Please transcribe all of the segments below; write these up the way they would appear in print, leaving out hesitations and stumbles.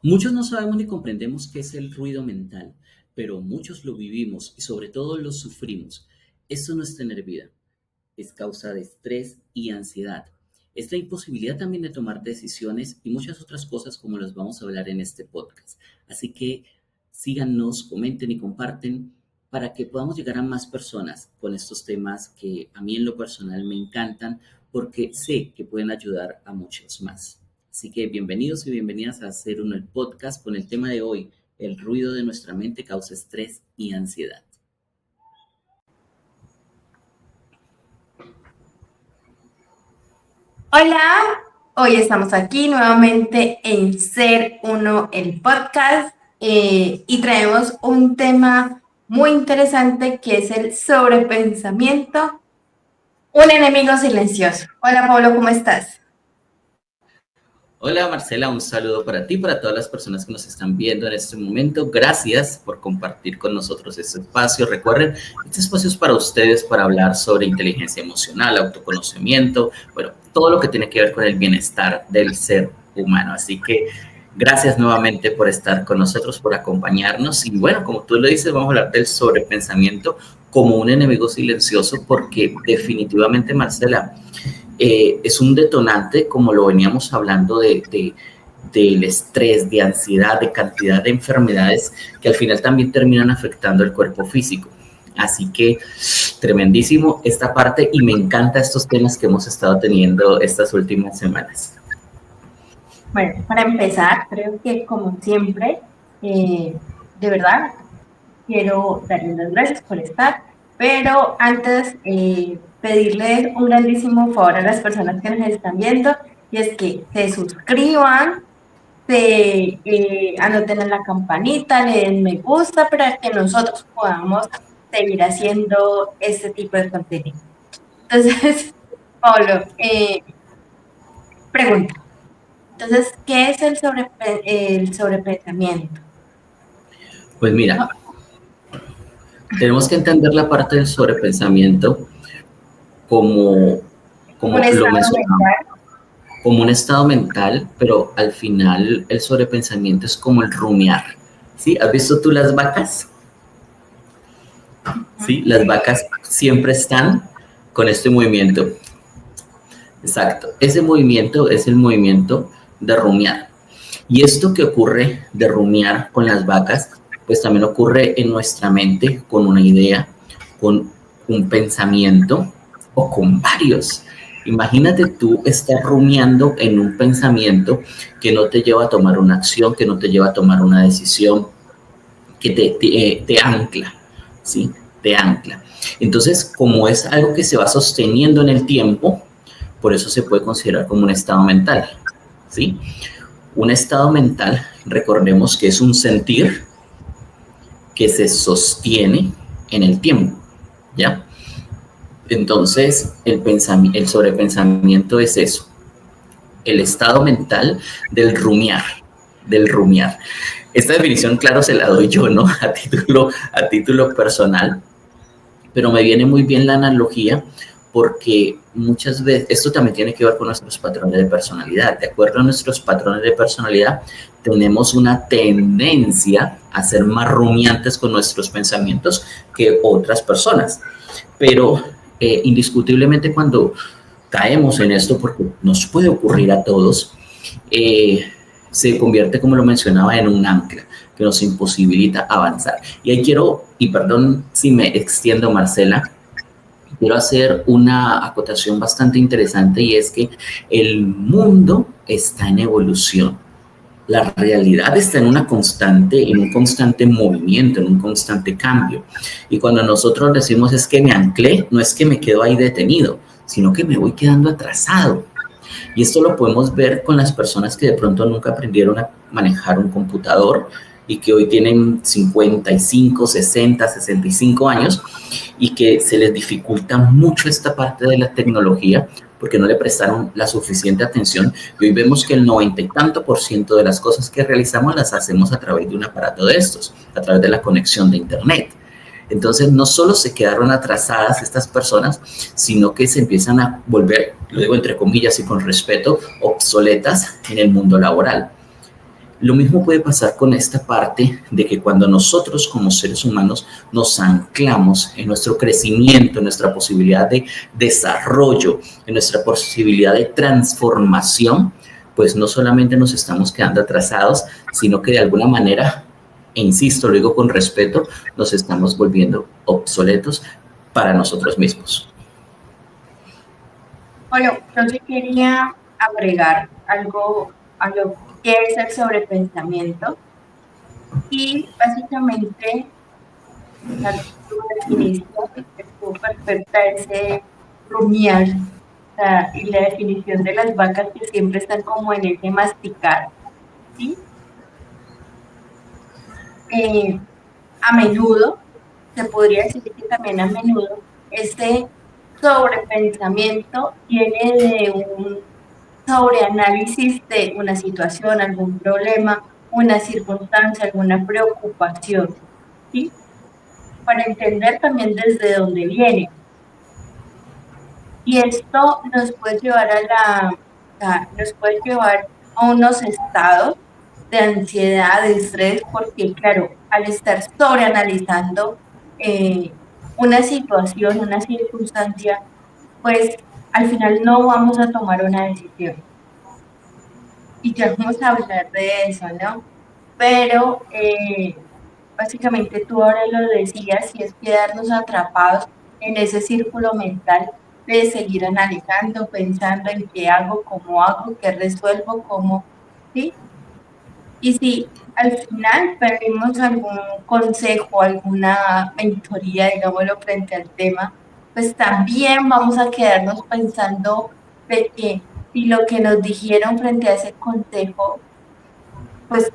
Muchos no sabemos ni comprendemos qué es el ruido mental, pero muchos lo vivimos y sobre todo lo sufrimos. Esto no es tener vida, es causa de estrés y ansiedad. Es la imposibilidad también de tomar decisiones y muchas otras cosas como las vamos a hablar en este podcast. Así que síganos, comenten y comparten para que podamos llegar a más personas con estos temas que a mí en lo personal me encantan porque sé que pueden ayudar a muchos más. Así que bienvenidos y bienvenidas a Hacer Uno el podcast con el tema de hoy, el ruido de nuestra mente causa estrés y ansiedad. Hola, hoy estamos aquí nuevamente en Ser Uno, el podcast, y traemos un tema muy interesante que es el sobrepensamiento, un enemigo silencioso. Hola Pablo, ¿cómo estás? Hola Marcela, un saludo para ti, para todas las personas que nos están viendo en este momento. Gracias por compartir con nosotros este espacio. Recuerden, este espacio es para ustedes, para hablar sobre inteligencia emocional, autoconocimiento, bueno, todo lo que tiene que ver con el bienestar del ser humano. Así que gracias nuevamente por estar con nosotros, por acompañarnos. Y bueno, como tú lo dices, vamos a hablar del sobrepensamiento como un enemigo silencioso, porque definitivamente, Marcela, es un detonante, como lo veníamos hablando, del estrés, de ansiedad, de cantidad de enfermedades que al final también terminan afectando el cuerpo físico. Así que tremendísimo esta parte y me encanta estos temas que hemos estado teniendo estas últimas semanas. Bueno, para empezar, creo que como siempre, de verdad, quiero darles las gracias por estar, pero antes pedirles un grandísimo favor a las personas que nos están viendo, y es que se suscriban, se anoten en la campanita, le den me gusta para que nosotros podamos seguir haciendo este tipo de contenido. Entonces, Pablo, pregunta. Entonces, ¿qué es el sobrepensamiento? Pues mira, tenemos que entender la parte del sobrepensamiento como, Un como lo estado mencionamos, mental. como un estado mental, pero al final el sobrepensamiento es como el rumiar. ¿Sí? ¿Has visto tú las vacas? ¿Sí? Las vacas siempre están con este movimiento. Exacto. Ese movimiento es el movimiento de rumiar. Y esto que ocurre de rumiar con las vacas, pues también ocurre en nuestra mente con una idea, con un pensamiento o con varios. Imagínate tú estar rumiando en un pensamiento que no te lleva a tomar una acción, que no te lleva a tomar una decisión, que te ancla, ¿sí? Te ancla. Entonces, como es algo que se va sosteniendo en el tiempo, por eso se puede considerar como un estado mental, ¿sí? Un estado mental, recordemos que es un sentir que se sostiene en el tiempo, ¿ya? Entonces, el sobrepensamiento es eso, el estado mental del rumiar, del rumiar. Esta definición, claro, se la doy yo, ¿no? A título personal, pero me viene muy bien la analogía porque muchas veces esto también tiene que ver con nuestros patrones de personalidad. De acuerdo a nuestros patrones de personalidad, tenemos una tendencia a ser más rumiantes con nuestros pensamientos que otras personas. Pero indiscutiblemente cuando caemos en esto, porque nos puede ocurrir a todos, se convierte, como lo mencionaba, en un ancla que nos imposibilita avanzar. Y ahí quiero, y perdón si me extiendo, Marcela, quiero hacer una acotación bastante interesante y es que el mundo está en evolución. La realidad está en un constante movimiento, en un constante cambio. Y cuando nosotros decimos es que me anclé, no es que me quedo ahí detenido, sino que me voy quedando atrasado. Y esto lo podemos ver con las personas que de pronto nunca aprendieron a manejar un computador y que hoy tienen 55, 60, 65 años y que se les dificulta mucho esta parte de la tecnología porque no le prestaron la suficiente atención y hoy vemos que el 90 y tanto por ciento de las cosas que realizamos las hacemos a través de un aparato de estos, a través de la conexión de internet. Entonces, no solo se quedaron atrasadas estas personas, sino que se empiezan a volver, lo digo entre comillas y con respeto, obsoletas en el mundo laboral. Lo mismo puede pasar con esta parte de que cuando nosotros como seres humanos nos anclamos en nuestro crecimiento, en nuestra posibilidad de desarrollo, en nuestra posibilidad de transformación, pues no solamente nos estamos quedando atrasados, sino que de alguna manera, e insisto, lo digo con respeto, nos estamos volviendo obsoletos para nosotros mismos. Bueno, yo sí quería agregar algo a lo que es el sobrepensamiento y básicamente la definición estuvo perfecta, ese rumiar, o sea, y la definición de las vacas que siempre están como en ese masticar, ¿sí? A menudo, se podría decir que también a menudo, este sobrepensamiento viene de un sobreanálisis de una situación, algún problema, una circunstancia, alguna preocupación, ¿sí? Para entender también desde dónde viene. Y esto nos puede llevar nos puede llevar a unos estados de ansiedad, de estrés, porque claro, al estar sobreanalizando una situación, una circunstancia, pues al final no vamos a tomar una decisión. Y ya vamos a hablar de eso, ¿no? Pero básicamente tú ahora lo decías, y es quedarnos atrapados en ese círculo mental de seguir analizando, pensando en qué hago, qué resuelvo, cómo, ¿sí? Y si al final perdimos algún consejo, alguna mentoría, digámoslo, frente al tema, pues también vamos a quedarnos pensando de que si lo que nos dijeron frente a ese consejo, pues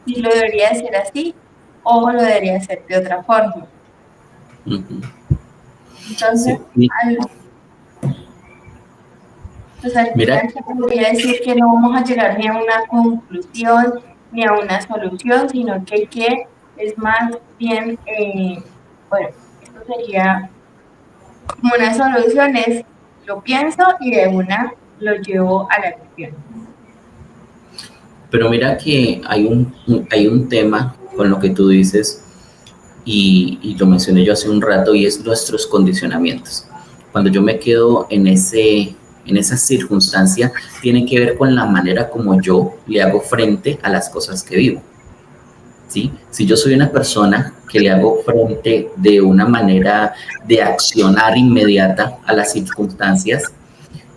si lo debería hacer así o lo debería hacer de otra forma. Entonces, Sí. al Mira, final se podría decir que no vamos a llegar ni a una conclusión ni a una solución, sino que es más bien, bueno, esto sería como una solución, es lo pienso y de una lo llevo a la acción. pero mira que hay un tema con lo que tú dices y lo mencioné yo hace un rato y es nuestros condicionamientos. Cuando yo me quedo en esa circunstancia, tiene que ver con la manera como yo le hago frente a las cosas que vivo. ¿Sí? Si yo soy una persona que le hago frente de una manera de accionar inmediata a las circunstancias,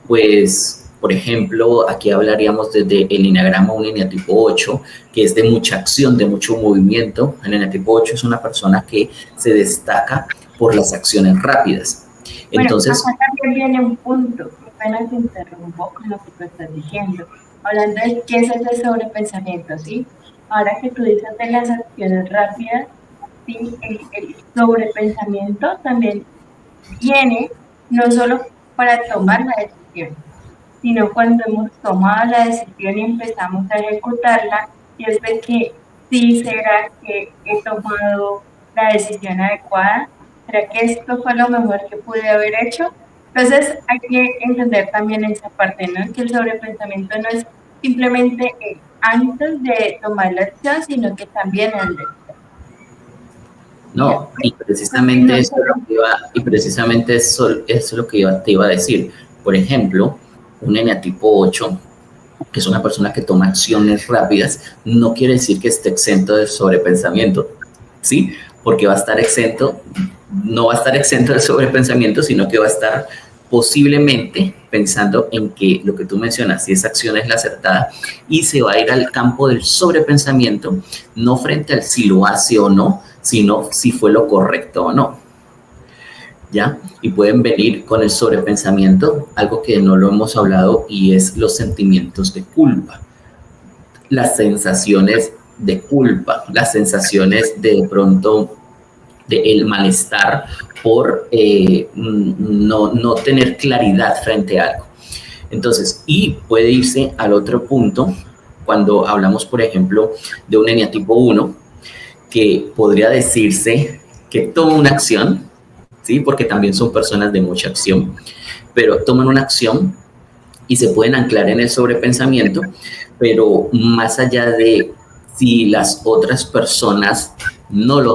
pues, por ejemplo, aquí hablaríamos desde el eneagrama, un eneatipo 8, que es de mucha acción, de mucho movimiento. El eneatipo 8 es una persona que se destaca por las acciones rápidas. Entonces, bueno, acá también viene un punto, apenas te interrumpo con lo que tú estás diciendo, hablando de qué es ese sobrepensamiento, ¿sí? Ahora que tú dices de las acciones rápidas, ¿sí? El sobrepensamiento también viene no solo para tomar la decisión, sino cuando hemos tomado la decisión y empezamos a ejecutarla, y es de que sí, será que he tomado la decisión adecuada, será que esto fue lo mejor que pude haber hecho. Entonces hay que entender también esa parte, ¿no? Que el sobrepensamiento no es simplemente antes de tomar la acción, sino que también al después. no, y precisamente eso es lo que iba, y precisamente eso es lo que te iba a decir. Por ejemplo, un eneatipo 8, que es una persona que toma acciones rápidas, no quiere decir que esté exento de sobrepensamiento, ¿sí? Porque va a estar exento, no va a estar exento del sobrepensamiento, sino que va a estar posiblemente pensando en que lo que tú mencionas, si esa acción es la acertada, y se va a ir al campo del sobrepensamiento, no frente al si lo hace o no, sino si fue lo correcto o no. ¿Ya? Y pueden venir con el sobrepensamiento, algo que no lo hemos hablado, y es los sentimientos de culpa, las sensaciones de culpa, las sensaciones de pronto del malestar por no tener claridad frente a algo. Entonces, y puede irse al otro punto cuando hablamos, por ejemplo, de un eneatipo 1, que podría decirse que toma una acción, ¿sí? Porque también son personas de mucha acción, pero toman una acción y se pueden anclar en el sobrepensamiento, pero más allá de si las otras personas no lo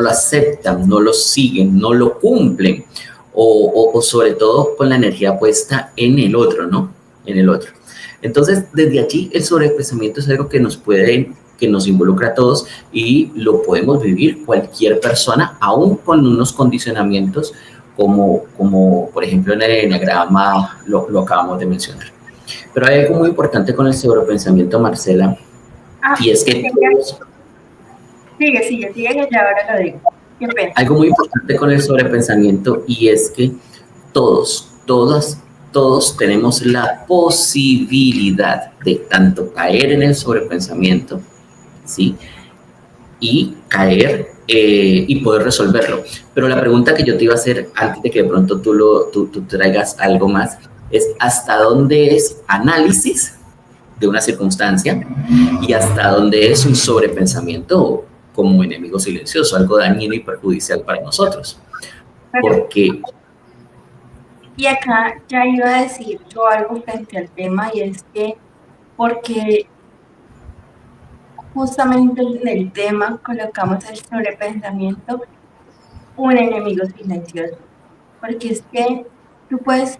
aceptan, no lo siguen, no lo cumplen, o sobre todo con la energía puesta en el otro, ¿no? En el otro. Entonces, desde allí el sobrepensamiento es algo que nos involucra a todos y lo podemos vivir cualquier persona, aún con unos condicionamientos como por ejemplo en el eneagrama lo acabamos de mencionar. Pero hay algo muy importante con el sobrepensamiento, Marcela, y es que todos... Sigue, que ya ahora lo digo. Algo muy importante con el sobrepensamiento y es que todos tenemos la posibilidad de tanto caer en el sobrepensamiento, ¿sí? Y caer y poder resolverlo. Pero la pregunta que yo te iba a hacer antes de que de pronto tú traigas algo más es ¿hasta dónde es análisis de una circunstancia y hasta dónde es un sobrepensamiento como enemigo silencioso, algo dañino y perjudicial para nosotros? Porque... Y acá ya iba a decir yo algo frente al tema, y es que porque justamente en el tema colocamos el sobrepensamiento, un enemigo silencioso, porque es que tú puedes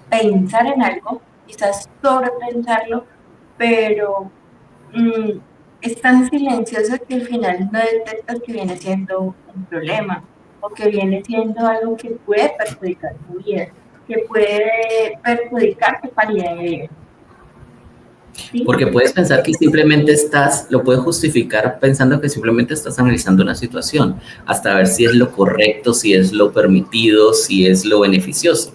pensar en algo, quizás sobrepensarlo, pero es tan silencioso que al final no detectas que viene siendo un problema o que viene siendo algo que puede perjudicar tu vida, que puede perjudicar tu calidad de vida. ¿Sí? Porque puedes pensar que simplemente lo puedes justificar pensando que simplemente estás analizando una situación, hasta ver si es lo correcto, si es lo permitido, si es lo beneficioso.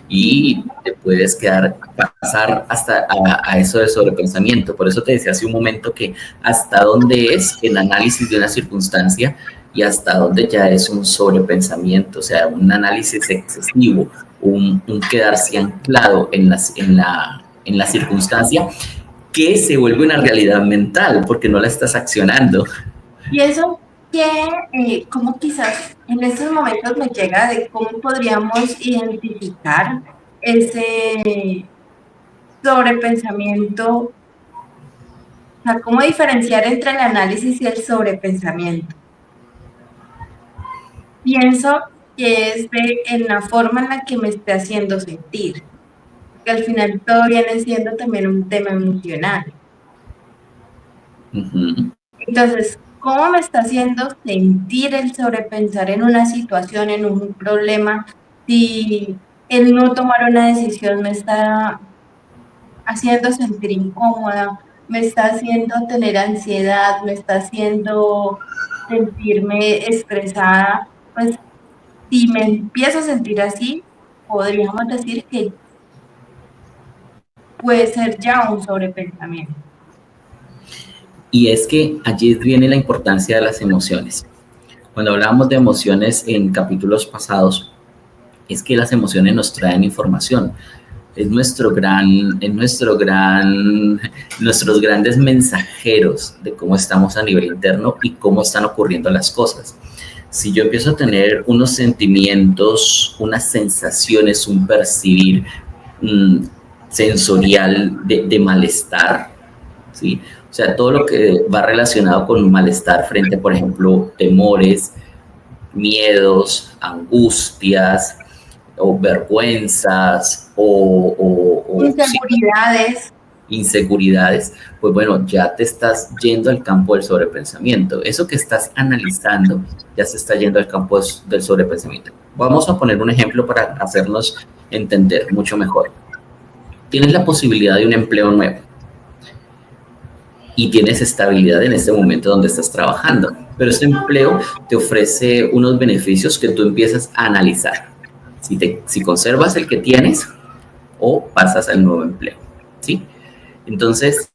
Y te puedes pasar hasta a eso del sobrepensamiento. Por eso te decía hace un momento que hasta dónde es el análisis de una circunstancia y hasta dónde ya es un sobrepensamiento, o sea, un análisis excesivo, un quedarse anclado en la circunstancia que se vuelve una realidad mental porque no la estás accionando. Y eso que, como quizás en estos momentos me llega de cómo podríamos identificar ese sobrepensamiento, o sea, cómo diferenciar entre el análisis y el sobrepensamiento. Pienso que es en la forma en la que me esté haciendo sentir, que al final todo viene siendo también un tema emocional. Entonces, ¿cómo me está haciendo sentir el sobrepensar en una situación, en un problema? Si el no tomar una decisión me está haciendo sentir incómoda, me está haciendo tener ansiedad, me está haciendo sentirme estresada, pues si me empiezo a sentir así, podríamos decir que puede ser ya un sobrepensamiento. Y es que allí viene la importancia de las emociones. Cuando hablábamos de emociones en capítulos pasados, es que las emociones nos traen información. Es nuestros grandes mensajeros de cómo estamos a nivel interno y cómo están ocurriendo las cosas. Si yo empiezo a tener unos sentimientos, unas sensaciones, un percibir sensorial de malestar, ¿sí? O sea, todo lo que va relacionado con un malestar frente, por ejemplo, temores, miedos, angustias, o vergüenzas, o inseguridades, pues bueno, ya te estás yendo al campo del sobrepensamiento. Eso que estás analizando ya se está yendo al campo del sobrepensamiento. Vamos a poner un ejemplo para hacernos entender mucho mejor. Tienes la posibilidad de un empleo nuevo y tienes estabilidad en este momento donde estás trabajando, pero este empleo te ofrece unos beneficios que tú empiezas a analizar. Si conservas el que tienes o pasas al nuevo empleo, ¿sí? Entonces,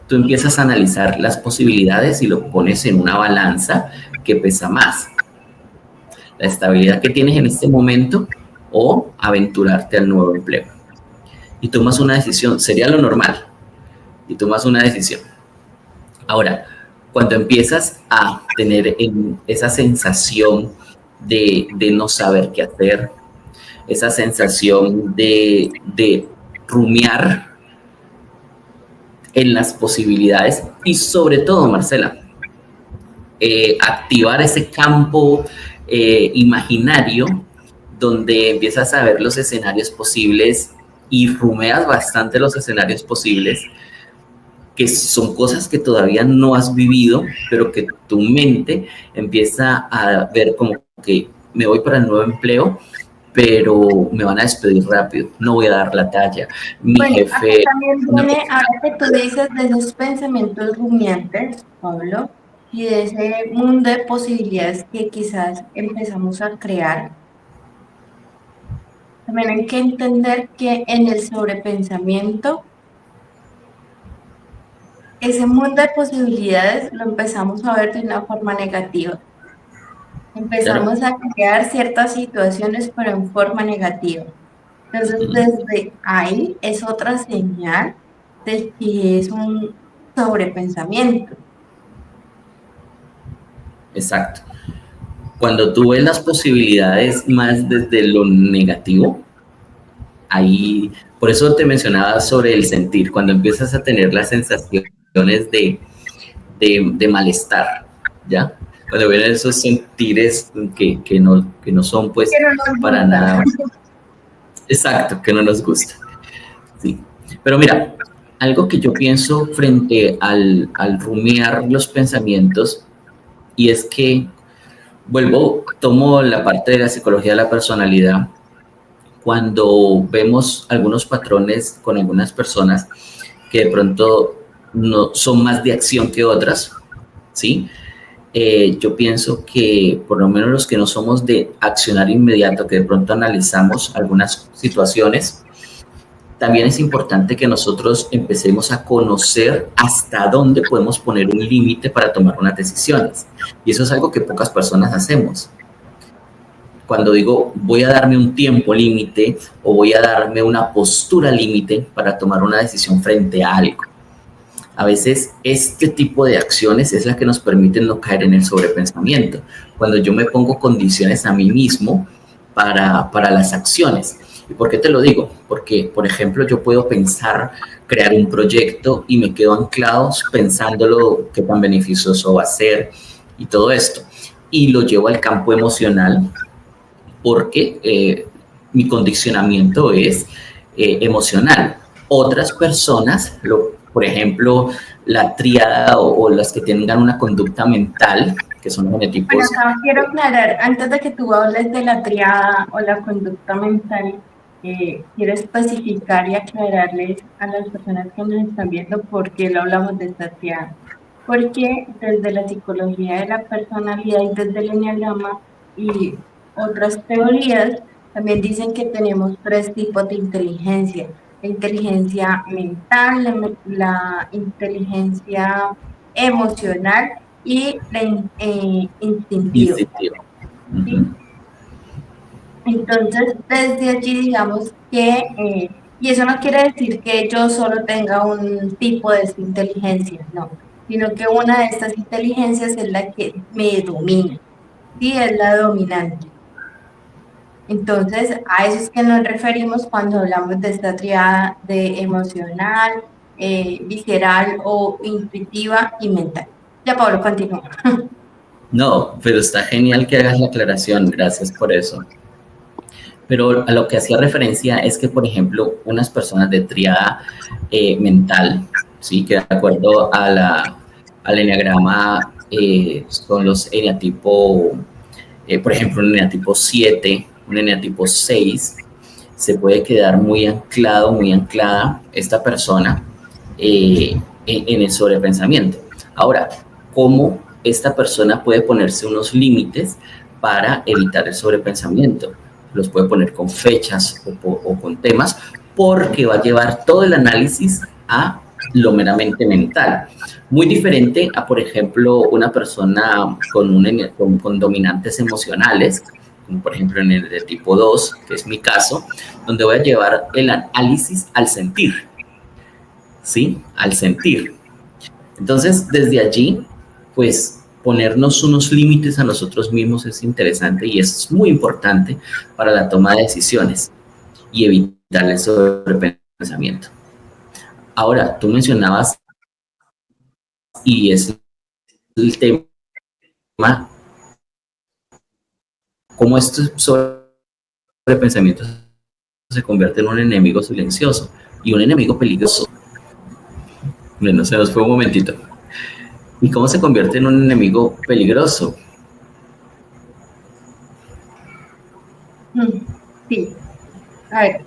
tú empiezas a analizar las posibilidades y lo pones en una balanza que pesa más. La estabilidad que tienes en este momento o aventurarte al nuevo empleo. Y tomas una decisión, sería lo normal, y tomas una decisión. Ahora, cuando empiezas a tener esa sensación de no saber qué hacer, esa sensación de rumiar en las posibilidades y sobre todo, Marcela, activar ese campo imaginario donde empiezas a ver los escenarios posibles y rumeas bastante los escenarios posibles, que son cosas que todavía no has vivido, pero que tu mente empieza a ver como que me voy para el nuevo empleo, pero me van a despedir rápido, no voy a dar la talla. Mi Bueno, acá jefe... también viene, ahora que tú dices de esos pensamientos rumiantes, Pablo, y de ese mundo de posibilidades que quizás empezamos a crear, también hay que entender que en el sobrepensamiento, ese mundo de posibilidades lo empezamos a ver de una forma negativa. Claro. Empezamos a crear ciertas situaciones, pero en forma negativa. Entonces, desde ahí es otra señal de que es un sobrepensamiento. Exacto. Cuando tú ves las posibilidades más desde lo negativo, ahí, por eso te mencionaba sobre el sentir, cuando empiezas a tener las sensaciones de malestar, ¿ya? Cuando vienen esos sentires que no son pues Que no nos para gusta. nada, exacto, que no nos gusta, ¿sí? Pero mira, algo que yo pienso frente al rumiar los pensamientos, y es que tomo la parte de la psicología de la personalidad, cuando vemos algunos patrones con algunas personas que de pronto no son más de acción que otras, ¿sí? Yo pienso que por lo menos los que no somos de accionar inmediato, que de pronto analizamos algunas situaciones, también es importante que nosotros empecemos a conocer hasta dónde podemos poner un límite para tomar unas decisiones. Y eso es algo que pocas personas hacemos. Cuando digo voy a darme un tiempo límite o voy a darme una postura límite para tomar una decisión frente a algo. A veces este tipo de acciones es la que nos permiten no caer en el sobrepensamiento. Cuando yo me pongo condiciones a mí mismo para las acciones. ¿Y por qué te lo digo? Porque, por ejemplo, yo puedo pensar crear un proyecto y me quedo anclado pensándolo qué tan beneficioso va a ser y todo esto. Y lo llevo al campo emocional porque mi condicionamiento es emocional. Otras personas, por ejemplo, la tríada o las que tengan una conducta mental, que son genotipos. Bueno, acá quiero aclarar, antes de que tú hables de la triada o la conducta mental, quiero especificar y aclararles a las personas que nos están viendo por qué lo hablamos de esta triada. Porque desde la psicología de la personalidad y desde el enneagrama y otras teorías también dicen que tenemos tres tipos de inteligencia: la inteligencia mental, la inteligencia emocional y la instintiva. ¿Sí? Entonces, desde allí digamos que, y eso no quiere decir que yo solo tenga un tipo de esta inteligencia, no, sino que una de estas inteligencias es la que me domina, ¿sí? Es la dominante. Entonces, a eso es que nos referimos cuando hablamos de esta triada de emocional, visceral o intuitiva y mental. Ya, Pablo, continúa. No, pero está genial que hagas la aclaración, gracias por eso. Pero a lo que hacía referencia es que, por ejemplo, unas personas de triada mental, ¿sí? Que de acuerdo al enneagrama son los eneatipo, por ejemplo, un eneatipo 7, un eneatipo 6, se puede quedar muy anclado, muy anclada esta persona en el sobrepensamiento. Ahora, ¿cómo esta persona puede ponerse unos límites para evitar el sobrepensamiento? Los puede poner con fechas o con temas, porque va a llevar todo el análisis a lo meramente mental. Muy diferente a, por ejemplo, una persona con dominantes emocionales, como por ejemplo en el de tipo 2, que es mi caso, donde voy a llevar el análisis al sentir, ¿sí? Al sentir. Entonces, desde allí, pues ponernos unos límites a nosotros mismos es interesante y es muy importante para la toma de decisiones y evitar el sobrepensamiento. pensamiento. Ahora, tú mencionabas, y es el tema, cómo estos sobrepensamientos se convierten en un enemigo silencioso y un enemigo peligroso. Bueno, se nos fue un momentito. ¿Y cómo se convierte en un enemigo peligroso? Sí, a ver.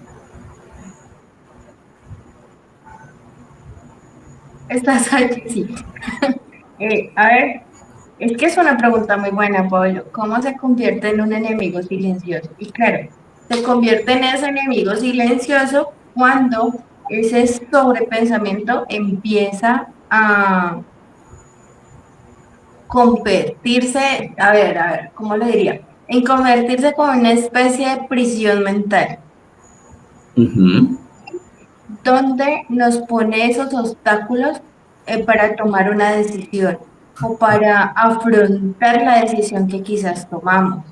Estás aquí, sí. A ver, es que es una pregunta muy buena, Pablo. ¿Cómo se convierte en un enemigo silencioso? Y claro, se convierte en ese enemigo silencioso cuando ese sobrepensamiento empieza a convertirse, a ver, ¿cómo le diría? En convertirse como una especie de prisión mental, Ujú, donde nos pone esos obstáculos para tomar una decisión o para afrontar la decisión que quizás tomamos.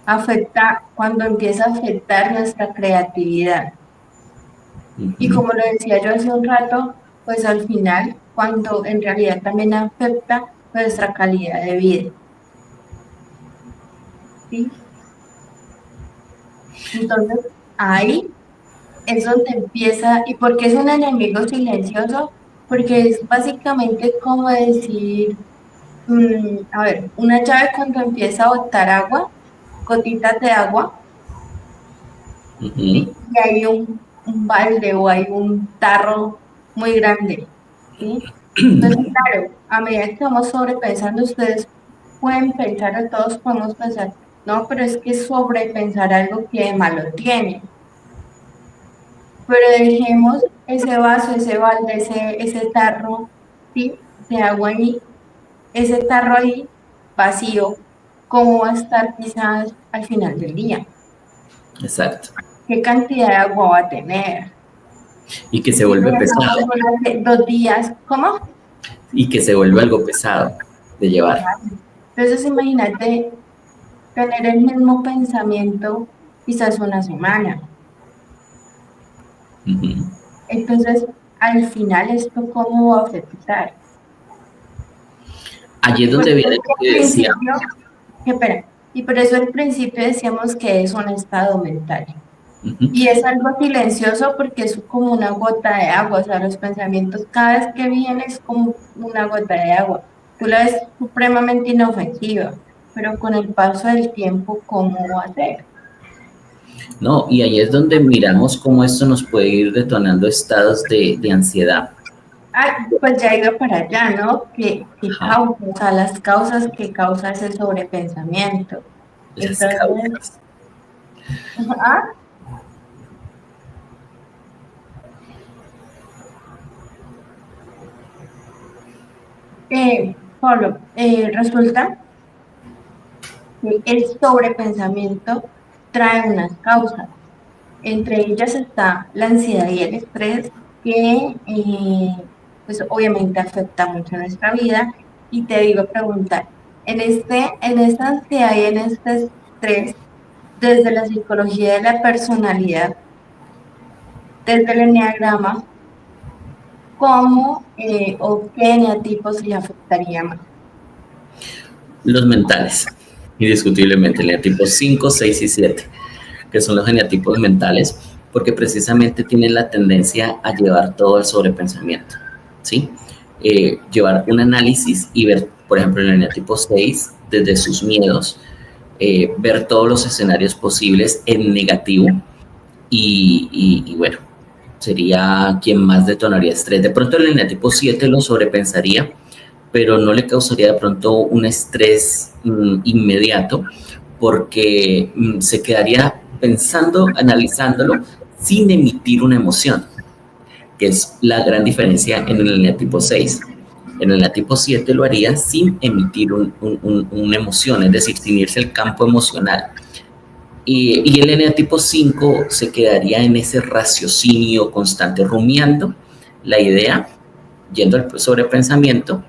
Afecta cuando empieza a afectar nuestra creatividad. Y ujú. como lo decía yo hace un rato, pues al final, cuando en realidad también afecta nuestra calidad de vida. ¿Sí? Entonces, ahí es donde empieza, ¿y por qué es un enemigo silencioso? Porque es básicamente como decir, a ver, una llave cuando empieza a botar agua, gotitas de agua, Ujú. ¿sí? Y hay un balde o hay un tarro muy grande, ¿sí? Entonces, claro, a medida que vamos sobrepensando, ustedes pueden pensar, o todos podemos pensar, no, pero es que sobrepensar algo que de malo tiene. Pero dejemos ese vaso, ese balde, ese tarro, ¿sí? De agua ahí, ese tarro ahí vacío, ¿cómo va a estar quizás al final del día? Exacto. ¿Qué cantidad de agua va a tener? Y que se Si lo vuelve dejamos pesado. durante 2 días, ¿cómo? Y que se vuelve algo pesado de llevar. Entonces imagínate tener el mismo pensamiento quizás una semana. Ujú. Entonces, al final, ¿esto cómo va a afectar? Allí es Por donde eso viene lo al que decía. principio, espera, y por eso al principio decíamos que es un estado mental. Ujú. Y es algo silencioso porque es como una gota de agua, o sea, los pensamientos cada vez que vienen es como una gota de agua. Tú la ves supremamente inofensiva, pero con el paso del tiempo, ¿cómo va a ser? No, y ahí es donde miramos cómo esto nos puede ir detonando estados de ansiedad. Ah, pues ya iba para allá, ¿no? ¿Qué Ajá. causa? O sea, las causas que causa ese sobrepensamiento. Las Entonces, causas. ah, Pablo, resulta que el sobrepensamiento trae unas causas. Entre ellas está la ansiedad y el estrés, que pues obviamente afecta mucho nuestra vida. Y te digo preguntar, en esta ansiedad y en este estrés, desde la psicología de la personalidad, desde el enneagrama, ¿cómo o qué eneatipos le afectaría más? Los mentales, indiscutiblemente, el eneatipo 5, 6 y 7, que son los genotipos mentales, porque precisamente tienen la tendencia a llevar todo el sobrepensamiento, ¿sí? Llevar un análisis y ver, por ejemplo, en el genetipo 6, desde sus miedos, ver todos los escenarios posibles en negativo y bueno, sería quien más detonaría estrés. De pronto el genetipo 7 lo sobrepensaría, pero no le causaría de pronto un estrés inmediato porque se quedaría pensando, analizándolo sin emitir una emoción, que es la gran diferencia en el eneatipo 6. En el eneatipo 7 lo haría sin emitir una emoción, es decir, sin irse al campo emocional. Y el eneatipo 5 se quedaría en ese raciocinio constante, rumiando la idea, yendo al sobrepensamiento,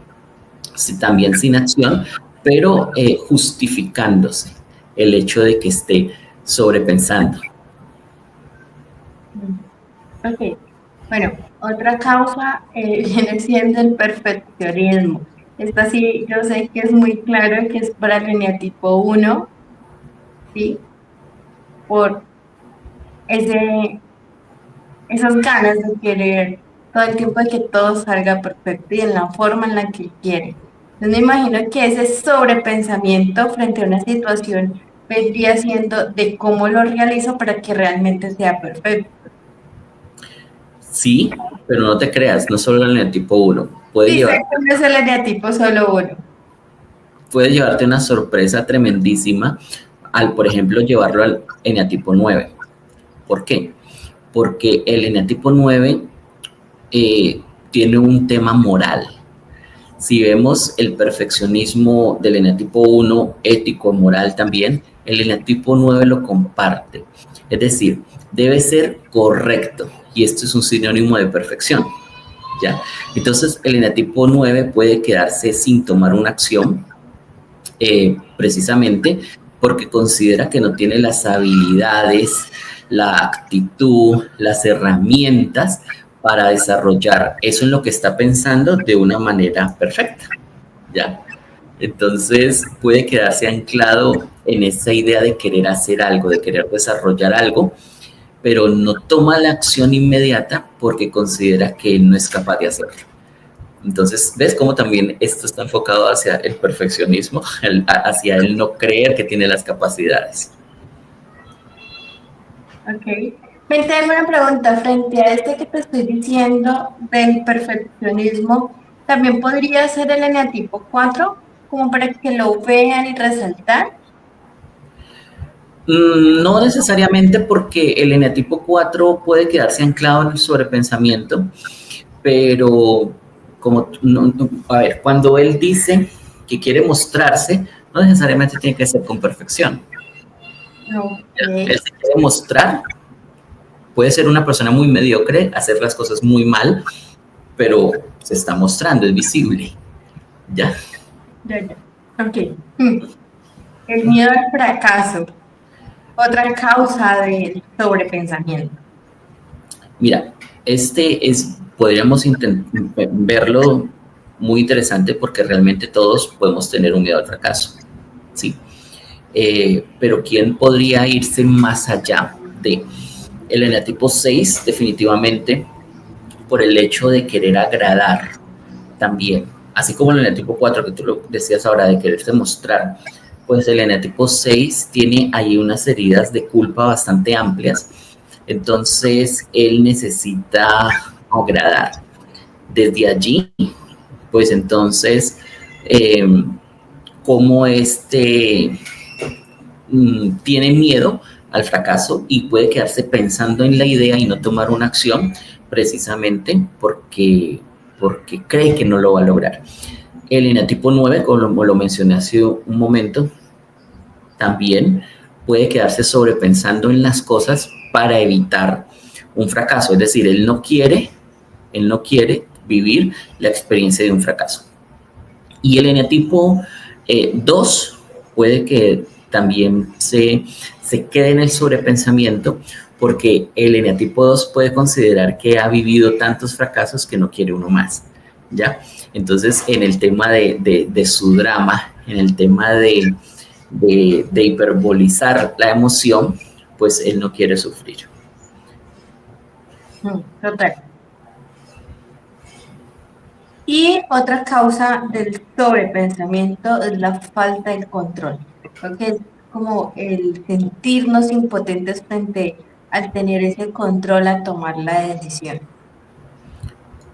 también sin acción, pero justificándose el hecho de que esté sobrepensando. Ok, bueno, otra causa viene siendo el perfeccionismo. Esta sí, yo sé que es muy claro que es para el eneatipo 1, ¿sí? Por ese, esas ganas de querer todo el tiempo de que todo salga perfecto y en la forma en la que quiere. Entonces me imagino que ese sobrepensamiento frente a una situación vendría siendo de cómo lo realizo para que realmente sea perfecto. Sí, pero no te creas, no solo en el tipo uno. Puede Sí, sé llevar, que no es el eneatipo solo uno. puede llevarte una sorpresa tremendísima al, por ejemplo, llevarlo al eneatipo 9. ¿Por qué? Porque el eneatipo 9 tiene un tema moral. Si vemos el perfeccionismo del eneatipo 1, ético, moral también, el eneatipo 9 lo comparte. Es decir, debe ser correcto. Y esto es un sinónimo de perfección. ¿Ya? Entonces, el eneatipo 9 puede quedarse sin tomar una acción precisamente porque considera que no tiene las habilidades, la actitud, las herramientas para desarrollar eso en lo que está pensando de una manera perfecta, ¿ya? Entonces puede quedarse anclado en esa idea de querer hacer algo, de querer desarrollar algo, pero no toma la acción inmediata porque considera que no es capaz de hacerlo. Entonces, ¿ves cómo también esto está enfocado hacia el perfeccionismo, hacia el no creer que tiene las capacidades? Ok. Me tengo una pregunta frente a este que te estoy diciendo del perfeccionismo. ¿También podría ser el eneatipo 4 como para que lo vean y resaltar? No necesariamente porque el eneatipo 4 puede quedarse anclado en el sobrepensamiento, pero como, a ver, cuando él dice que quiere mostrarse, no necesariamente tiene que ser con perfección. Él Ok. se quiere mostrar, puede ser una persona muy mediocre, hacer las cosas muy mal, pero se está mostrando, es visible, ¿ya? Ya, ya. Ok. El miedo al fracaso. Otra causa del sobrepensamiento. Mira, podríamos verlo muy interesante porque realmente todos podemos tener un miedo al fracaso, ¿sí? Pero ¿quién podría irse más allá de el eneatipo 6? Definitivamente por el hecho de querer agradar también, así como el eneatipo 4 que tú lo decías ahora de quererse mostrar, pues el eneatipo 6 tiene ahí unas heridas de culpa bastante amplias, entonces él necesita agradar. Desde allí, pues entonces, eh, como tiene miedo al fracaso y puede quedarse pensando en la idea y no tomar una acción precisamente porque cree que no lo va a lograr. El eneatipo 9, como lo mencioné hace un momento, también puede quedarse sobrepensando en las cosas para evitar un fracaso. Es decir, él no quiere vivir la experiencia de un fracaso. Y el eneatipo 2 puede que también se quede en el sobrepensamiento porque el eneatipo 2 puede considerar que ha vivido tantos fracasos que no quiere uno más, ¿ya? Entonces, en el tema de su drama, en el tema de hiperbolizar la emoción, pues él no quiere sufrir. Total. Y otra causa del sobrepensamiento es la falta de control, porque es como el sentirnos impotentes frente al tener ese control a tomar la decisión.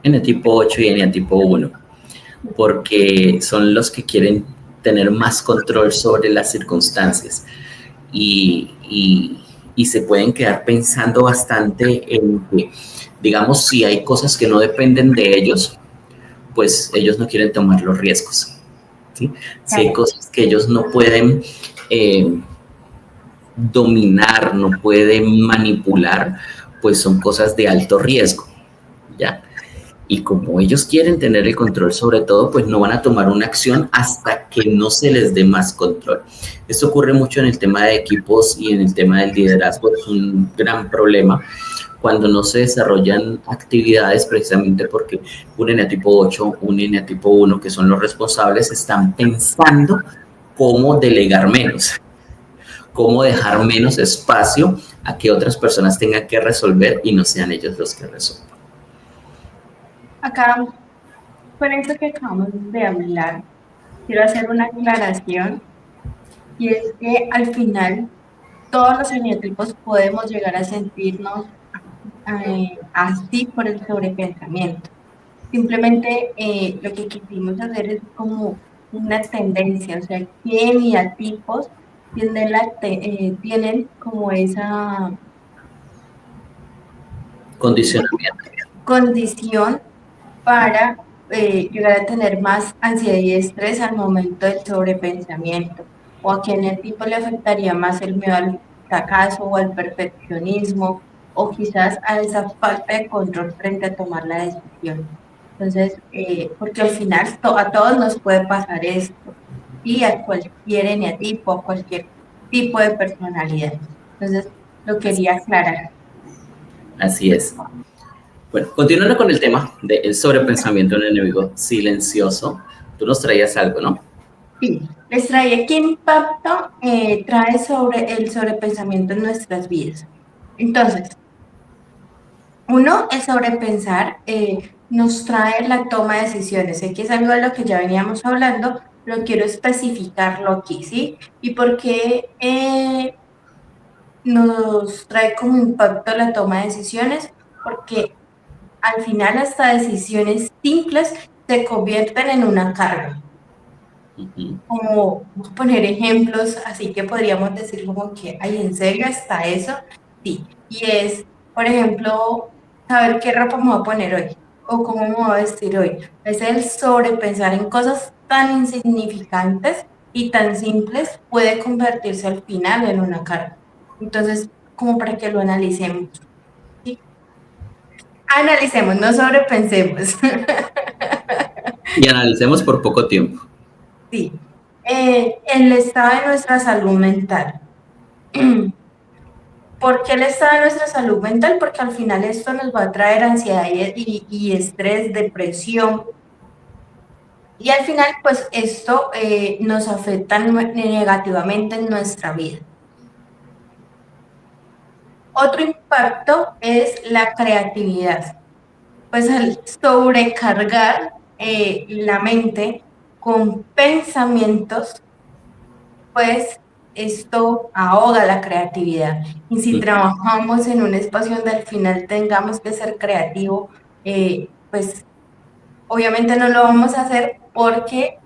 Eneatipo 8 y eneatipo 1, porque son los que quieren tener más control sobre las circunstancias y se pueden quedar pensando bastante en que, digamos, si hay cosas que no dependen de ellos, pues ellos no quieren tomar los riesgos. ¿Sí? Si hay cosas que ellos no pueden dominar, no pueden manipular, pues son cosas de alto riesgo, ¿ya? Y como ellos quieren tener el control sobre todo, pues no van a tomar una acción hasta que no se les dé más control. Esto ocurre mucho en el tema de equipos y en el tema del liderazgo, es un gran problema cuando no se desarrollan actividades precisamente porque un eneatipo 8, un eneatipo 1, que son los responsables, están pensando cómo delegar menos, cómo dejar menos espacio a que otras personas tengan que resolver y no sean ellos los que resuelvan. Acá, con esto que acabamos de hablar, quiero hacer una aclaración y es que al final todos los eneatipos podemos llegar a sentirnos así por el sobrepensamiento. Simplemente lo que quisimos hacer es como una tendencia, o sea, que eneatipos tienen como esa Condicionamiento. condición para llegar a tener más ansiedad y estrés al momento del sobrepensamiento, o a quien el tipo le afectaría más el miedo al fracaso o al perfeccionismo, o quizás a esa falta de control frente a tomar la decisión. Entonces, porque al final a todos nos puede pasar esto, y a cualquier eneatipo, a cualquier tipo de personalidad. Entonces, lo quería aclarar. Así es. Bueno, continuando con el tema del sobrepensamiento en el enemigo silencioso, tú nos traías algo, ¿no? Sí, les traía qué impacto trae sobre el sobrepensamiento en nuestras vidas. Entonces, uno, el sobrepensar nos trae la toma de decisiones. Sé que es algo de lo que ya veníamos hablando, pero quiero especificarlo aquí, ¿sí? ¿Y por qué nos trae como impacto la toma de decisiones? Porque al final hasta decisiones simples se convierten en una carga. Como vamos a poner ejemplos, así que podríamos decir como que, ay, ¿en serio hasta eso? Sí, y es, por ejemplo, saber qué ropa me voy a poner hoy o cómo me voy a vestir hoy. Es el sobrepensar en cosas tan insignificantes y tan simples puede convertirse al final en una carga. Entonces, como para que lo analicemos. ¿Sí? Analicemos, no sobrepensemos. Y analicemos por poco tiempo. Sí, el estado de nuestra salud mental. ¿Por qué el estado de nuestra salud mental? Porque al final esto nos va a traer ansiedad y estrés, depresión. Y al final, pues esto nos afecta negativamente en nuestra vida. Otro impacto es la creatividad. Pues al sobrecargar la mente con pensamientos, pues esto ahoga la creatividad. Y si trabajamos en un espacio donde al final tengamos que ser creativo, pues obviamente no lo vamos a hacer porque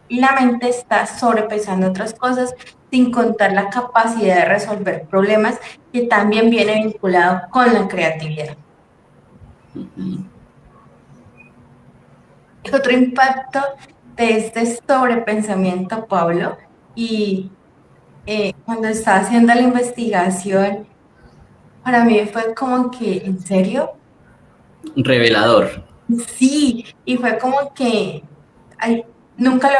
la mente está sobrepensando otras cosas, sin contar la capacidad de resolver problemas que también viene vinculado con la creatividad. Otro impacto de este sobrepensamiento, Pablo, y cuando estaba haciendo la investigación, para mí fue como que, ¿en serio? Revelador. Sí, y fue como que ay, nunca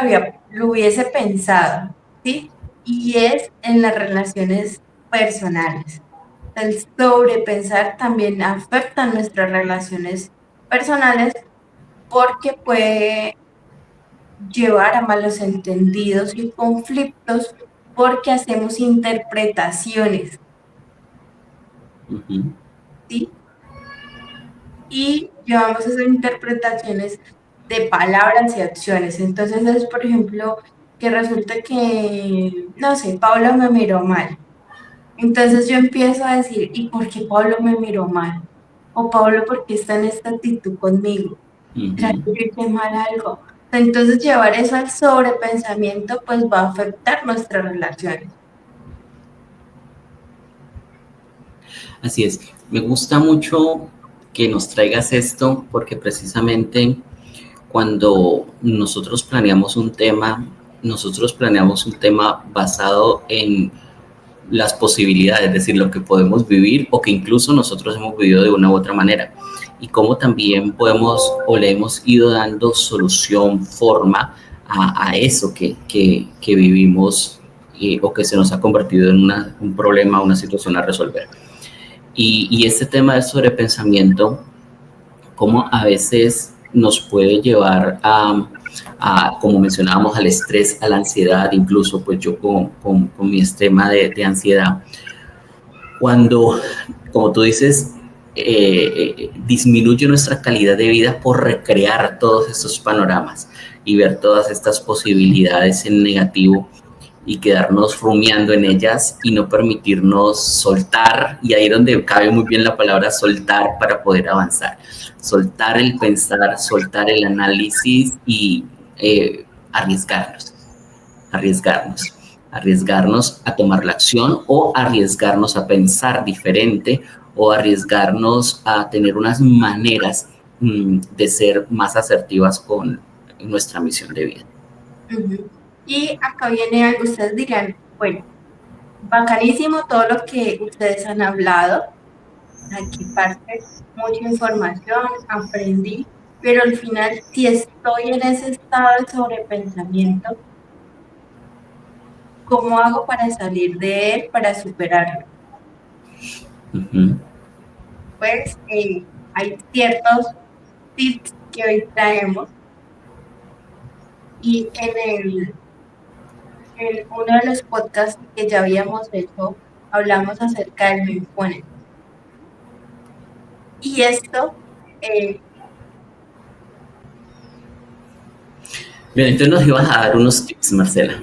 lo hubiese pensado, ¿sí? Y es en las relaciones personales. El sobrepensar también afecta nuestras relaciones personales porque puede llevar a malos entendidos y conflictos porque hacemos interpretaciones, ¿sí? Y llevamos esas interpretaciones de palabras y acciones. Entonces es, por ejemplo, que resulta que, no sé, Pablo me miró mal. Entonces yo empiezo a decir, ¿y por qué Pablo me miró mal? O Pablo, ¿por qué está en esta actitud conmigo? ¿Será que yo hice mal algo? Entonces llevar eso al sobrepensamiento pues va a afectar nuestras relaciones. Así es. Me gusta mucho que nos traigas esto porque precisamente cuando nosotros planeamos un tema basado en las posibilidades, es decir, lo que podemos vivir o que incluso nosotros hemos vivido de una u otra manera y cómo también podemos o le hemos ido dando solución, forma a eso que vivimos o que se nos ha convertido en un problema, una situación a resolver. Y este tema del sobrepensamiento, cómo a veces nos puede llevar como mencionábamos, al estrés, a la ansiedad, incluso pues yo con mi tema de ansiedad, cuando, como tú dices, disminuye nuestra calidad de vida por recrear todos estos panoramas y ver todas estas posibilidades en negativo y quedarnos rumiando en ellas y no permitirnos soltar, y ahí donde cabe muy bien la palabra soltar para poder avanzar. Soltar el pensar, soltar el análisis y arriesgarnos, arriesgarnos, arriesgarnos a tomar la acción o arriesgarnos a pensar diferente o arriesgarnos a tener unas maneras de ser más asertivas con nuestra misión de vida. Y acá viene algo, ustedes dirán, bueno, bacanísimo todo lo que ustedes han hablado, aquí parte mucha información, aprendí, pero al final, si estoy en ese estado de sobrepensamiento, ¿cómo hago para salir de él, para superarlo? Pues hay ciertos tips que hoy traemos y en uno de los podcasts que ya habíamos hecho, hablamos acerca del mindfulness. Y esto... Bien, entonces nos ibas a dar unos tips, Marcela.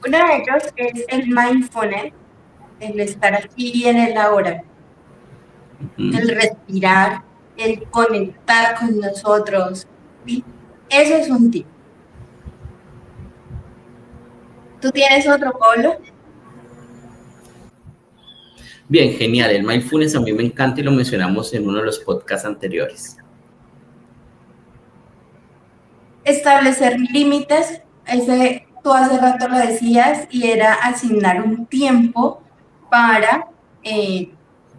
Uno de ellos es el mindfulness, el estar aquí en el ahora, el respirar, el conectar con nosotros. ¿Sí? Eso es un tip. ¿Tú tienes otro, Pablo? Bien, genial. El mindfulness a mí me encanta y lo mencionamos en uno de los podcasts anteriores. Establecer límites, tú hace rato lo decías, y era asignar un tiempo para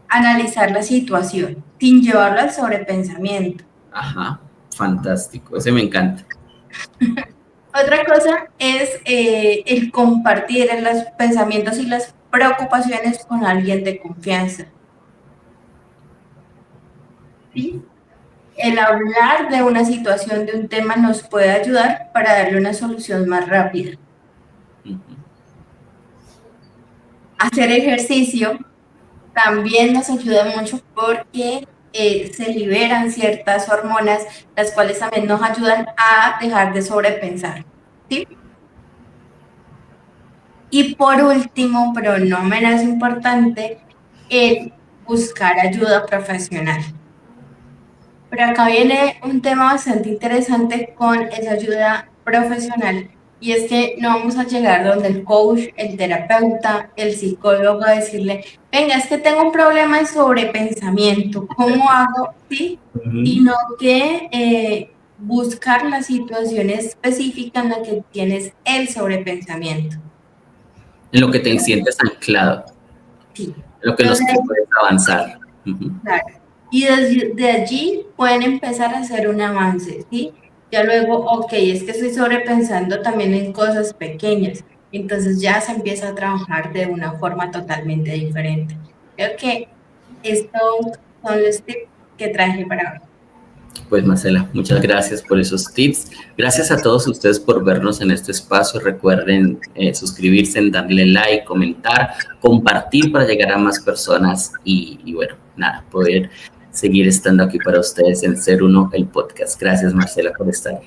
analizar la situación, sin llevarlo al sobrepensamiento. Ajá, fantástico. Ese me encanta. Otra cosa es el compartir los pensamientos y las preocupaciones con alguien de confianza. ¿Sí? El hablar de una situación, de un tema, nos puede ayudar para darle una solución más rápida. Hacer ejercicio también nos ayuda mucho porque se liberan ciertas hormonas, las cuales también nos ayudan a dejar de sobrepensar. ¿Sí? Y por último, pero no menos importante, el buscar ayuda profesional. Pero acá viene un tema bastante interesante con esa ayuda profesional, y es que no vamos a llegar donde el coach, el terapeuta, el psicólogo a decirle, venga, es que tengo un problema de sobrepensamiento, ¿cómo hago? ¿Sí? Sino que buscar la situación específica en la que tienes el sobrepensamiento. En lo que te sientes anclado. Sí. En lo que nos puedes avanzar. Claro. Y desde allí pueden empezar a hacer un avance, ¿sí? Ya luego, ok, es que estoy sobrepensando también en cosas pequeñas. Entonces ya se empieza a trabajar de una forma totalmente diferente. Creo que estos son los tips que traje para hoy. Pues Marcela, muchas gracias por esos tips. Gracias a todos ustedes por vernos en este espacio. Recuerden suscribirse, darle like, comentar, compartir para llegar a más personas y bueno, nada, poder seguir estando aquí para ustedes en Ser Uno, el podcast. Gracias Marcela por estar.